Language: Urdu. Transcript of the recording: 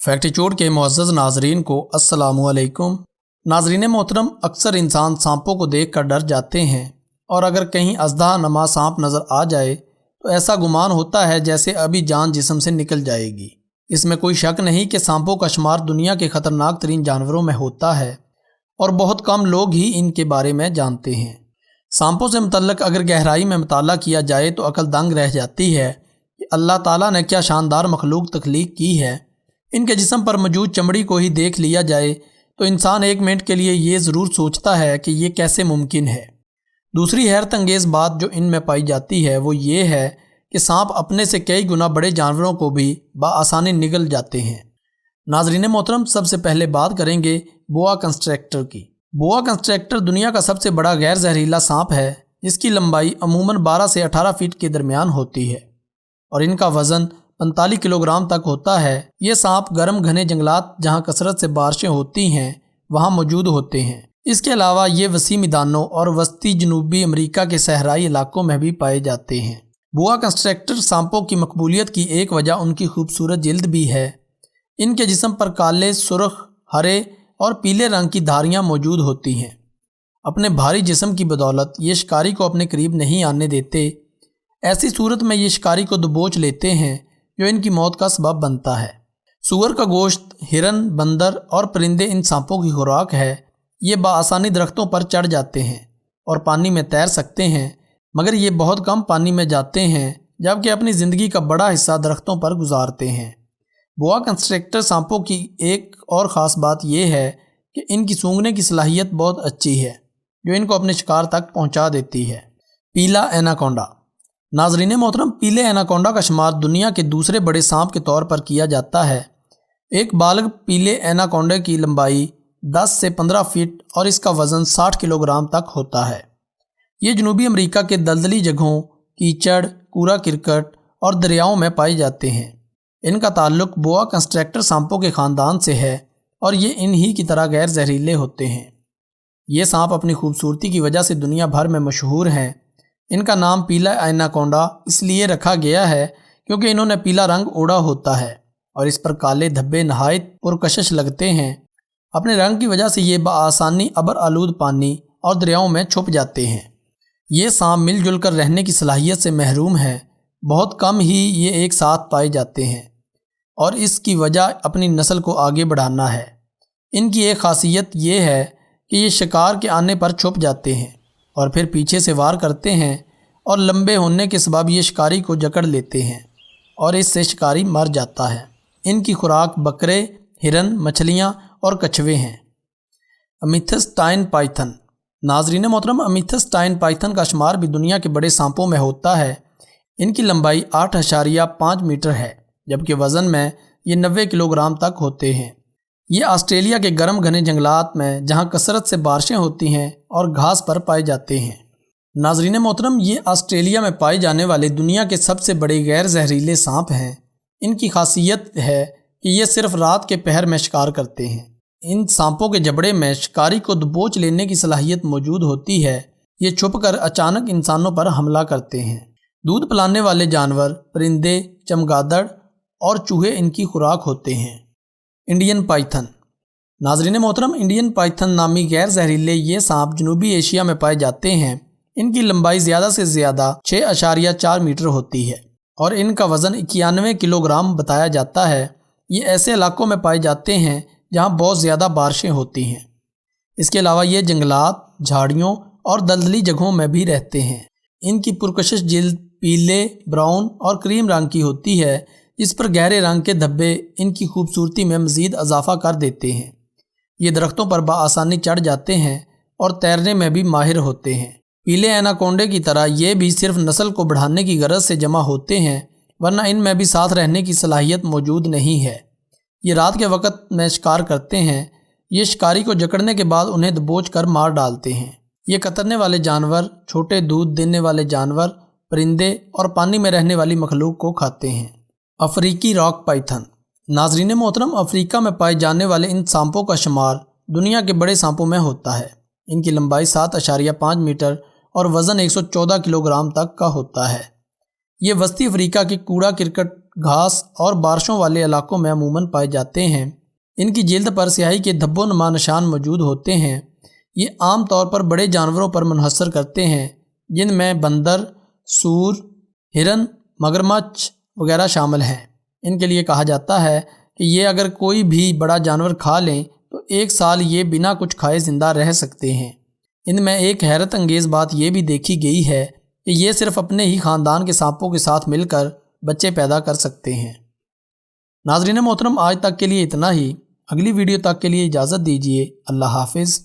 فیکٹیچیوڈ کے معزز ناظرین کو السلام علیکم۔ ناظرین محترم، اکثر انسان سانپوں کو دیکھ کر ڈر جاتے ہیں، اور اگر کہیں ازدہا نما سانپ نظر آ جائے تو ایسا گمان ہوتا ہے جیسے ابھی جان جسم سے نکل جائے گی۔ اس میں کوئی شک نہیں کہ سانپوں کا شمار دنیا کے خطرناک ترین جانوروں میں ہوتا ہے، اور بہت کم لوگ ہی ان کے بارے میں جانتے ہیں۔ سانپوں سے متعلق اگر گہرائی میں مطالعہ کیا جائے تو عقل دنگ رہ جاتی ہے کہ اللہ تعالیٰ نے کیا شاندار مخلوق تخلیق کی ہے۔ ان کے جسم پر موجود چمڑی کو ہی دیکھ لیا جائے تو انسان ایک منٹ کے لیے یہ ضرور سوچتا ہے کہ یہ کیسے ممکن ہے۔ دوسری حیرت انگیز بات جو ان میں پائی جاتی ہے وہ یہ ہے کہ سانپ اپنے سے کئی گنا بڑے جانوروں کو بھی بآسانی نگل جاتے ہیں۔ ناظرین محترم، سب سے پہلے بات کریں گے بوا کنسٹرکٹر کی۔ بوا کنسٹرکٹر دنیا کا سب سے بڑا غیر زہریلا سانپ ہے، جس کی لمبائی عموماً 12 سے 18 فٹ کے درمیان ہوتی ہے، اور ان کا وزن 45 کلو گرام تک ہوتا ہے۔ یہ سانپ گرم گھنے جنگلات جہاں کثرت سے بارشیں ہوتی ہیں وہاں موجود ہوتے ہیں۔ اس کے علاوہ یہ وسیع میدانوں اور وسطی جنوبی امریکہ کے صحرائی علاقوں میں بھی پائے جاتے ہیں۔ بوا کنسٹرکٹر سانپوں کی مقبولیت کی ایک وجہ ان کی خوبصورت جلد بھی ہے۔ ان کے جسم پر کالے، سرخ، ہرے اور پیلے رنگ کی دھاریاں موجود ہوتی ہیں۔ اپنے بھاری جسم کی بدولت یہ شکاری کو اپنے قریب نہیں آنے دیتے۔ ایسی صورت میں یہ شکاری کو دبوچ لیتے ہیں، جو ان کی موت کا سبب بنتا ہے۔ سور کا گوشت، ہرن، بندر اور پرندے ان سانپوں کی خوراک ہے۔ یہ بآسانی درختوں پر چڑھ جاتے ہیں اور پانی میں تیر سکتے ہیں، مگر یہ بہت کم پانی میں جاتے ہیں، جبکہ اپنی زندگی کا بڑا حصہ درختوں پر گزارتے ہیں۔ بوا کنسٹرکٹر سانپوں کی ایک اور خاص بات یہ ہے کہ ان کی سونگھنے کی صلاحیت بہت اچھی ہے، جو ان کو اپنے شکار تک پہنچا دیتی ہے۔ پیلا ایناکونڈا۔ ناظرین محترم، پیلے ایناکونڈا کا شمار دنیا کے دوسرے بڑے سانپ کے طور پر کیا جاتا ہے۔ ایک بالغ پیلے ایناکونڈا کی لمبائی 10 سے 15 فٹ اور اس کا وزن 60 کلو گرام تک ہوتا ہے۔ یہ جنوبی امریکہ کے دلدلی جگہوں، کیچڑ، کوڑا کرکٹ اور دریاؤں میں پائے جاتے ہیں۔ ان کا تعلق بوا کنسٹرکٹر سانپوں کے خاندان سے ہے، اور یہ انہی کی طرح غیر زہریلے ہوتے ہیں۔ یہ سانپ اپنی خوبصورتی کی وجہ سے دنیا بھر میں مشہور ہیں۔ ان کا نام پیلا ایناکونڈا اس لیے رکھا گیا ہے کیونکہ انہوں نے پیلا رنگ اوڑھا ہوتا ہے اور اس پر کالے دھبے نہایت پرکشش لگتے ہیں۔ اپنے رنگ کی وجہ سے یہ بآسانی ابر آلود پانی اور دریاؤں میں چھپ جاتے ہیں۔ یہ سانپ مل جل کر رہنے کی صلاحیت سے محروم ہے۔ بہت کم ہی یہ ایک ساتھ پائے جاتے ہیں، اور اس کی وجہ اپنی نسل کو آگے بڑھانا ہے۔ ان کی ایک خاصیت یہ ہے کہ یہ شکار کے آنے پر چھپ جاتے ہیں اور پھر پیچھے سے وار کرتے ہیں، اور لمبے ہونے کے سبب یہ شکاری کو جکڑ لیتے ہیں اور اس سے شکاری مر جاتا ہے۔ ان کی خوراک بکرے، ہرن، مچھلیاں اور کچھوے ہیں۔ امیتھسٹائن پائتھن۔ ناظرین محترم، امیتھسٹائن پائتھن کا شمار بھی دنیا کے بڑے سانپوں میں ہوتا ہے۔ ان کی لمبائی 8.5 میٹر ہے، جبکہ وزن میں یہ 90 کلو گرام تک ہوتے ہیں۔ یہ آسٹریلیا کے گرم گھنے جنگلات میں جہاں کثرت سے بارشیں ہوتی ہیں اور گھاس پر پائے جاتے ہیں۔ ناظرین محترم، یہ آسٹریلیا میں پائے جانے والے دنیا کے سب سے بڑے غیر زہریلے سانپ ہیں۔ ان کی خاصیت ہے کہ یہ صرف رات کے پہر میں شکار کرتے ہیں۔ ان سانپوں کے جبڑے میں شکاری کو دبوچ لینے کی صلاحیت موجود ہوتی ہے۔ یہ چھپ کر اچانک انسانوں پر حملہ کرتے ہیں۔ دودھ پلانے والے جانور، پرندے، چمگادڑ اور چوہے ان کی خوراک ہوتے ہیں۔ Indian Python. ناظرین محترم، انڈین پائتھن نامی غیر زہریلے یہ سانپ جنوبی ایشیا میں پائے جاتے ہیں۔ ان کی لمبائی زیادہ سے زیادہ 6.4 میٹر ہوتی ہے اور ان کا وزن 91 کلو گرام بتایا جاتا ہے۔ یہ ایسے علاقوں میں پائے جاتے ہیں جہاں بہت زیادہ بارشیں ہوتی ہیں۔ اس کے علاوہ یہ جنگلات، جھاڑیوں اور دلدلی جگہوں میں بھی رہتے ہیں۔ ان کی پرکشش جلد پیلے، براؤن اور کریم رنگ کی ہوتی ہے، جس پر گہرے رنگ کے دھبے ان کی خوبصورتی میں مزید اضافہ کر دیتے ہیں۔ یہ درختوں پر بآسانی چڑھ جاتے ہیں اور تیرنے میں بھی ماہر ہوتے ہیں۔ پیلے ایناکونڈے کی طرح یہ بھی صرف نسل کو بڑھانے کی غرض سے جمع ہوتے ہیں، ورنہ ان میں بھی ساتھ رہنے کی صلاحیت موجود نہیں ہے۔ یہ رات کے وقت میں شکار کرتے ہیں۔ یہ شکاری کو جکڑنے کے بعد انہیں دبوچ کر مار ڈالتے ہیں۔ یہ کترنے والے جانور، چھوٹے دودھ دینے والے جانور، پرندے اور پانی میں رہنے والی مخلوق کو کھاتے ہیں۔ افریقی راک پائتھن۔ ناظرین محترم، افریقہ میں پائے جانے والے ان سانپوں کا شمار دنیا کے بڑے سانپوں میں ہوتا ہے۔ ان کی لمبائی 7.5 میٹر اور وزن 114 کلو گرام تک کا ہوتا ہے۔ یہ وسطی افریقہ کے کوڑا کرکٹ گھاس اور بارشوں والے علاقوں میں عموماً پائے جاتے ہیں۔ ان کی جلد پر سیاہی کے دھب و نما نشان موجود ہوتے ہیں۔ یہ عام طور پر بڑے جانوروں پر منحصر کرتے ہیں، جن میں بندر، سور، ہرن، مگرمچھ وغیرہ شامل ہیں۔ ان کے لیے کہا جاتا ہے کہ یہ اگر کوئی بھی بڑا جانور کھا لیں تو 1 سال یہ بنا کچھ کھائے زندہ رہ سکتے ہیں۔ ان میں ایک حیرت انگیز بات یہ بھی دیکھی گئی ہے کہ یہ صرف اپنے ہی خاندان کے سانپوں کے ساتھ مل کر بچے پیدا کر سکتے ہیں۔ ناظرین محترم، آج تک کے لیے اتنا ہی۔ اگلی ویڈیو تک کے لیے اجازت دیجیے۔ اللہ حافظ۔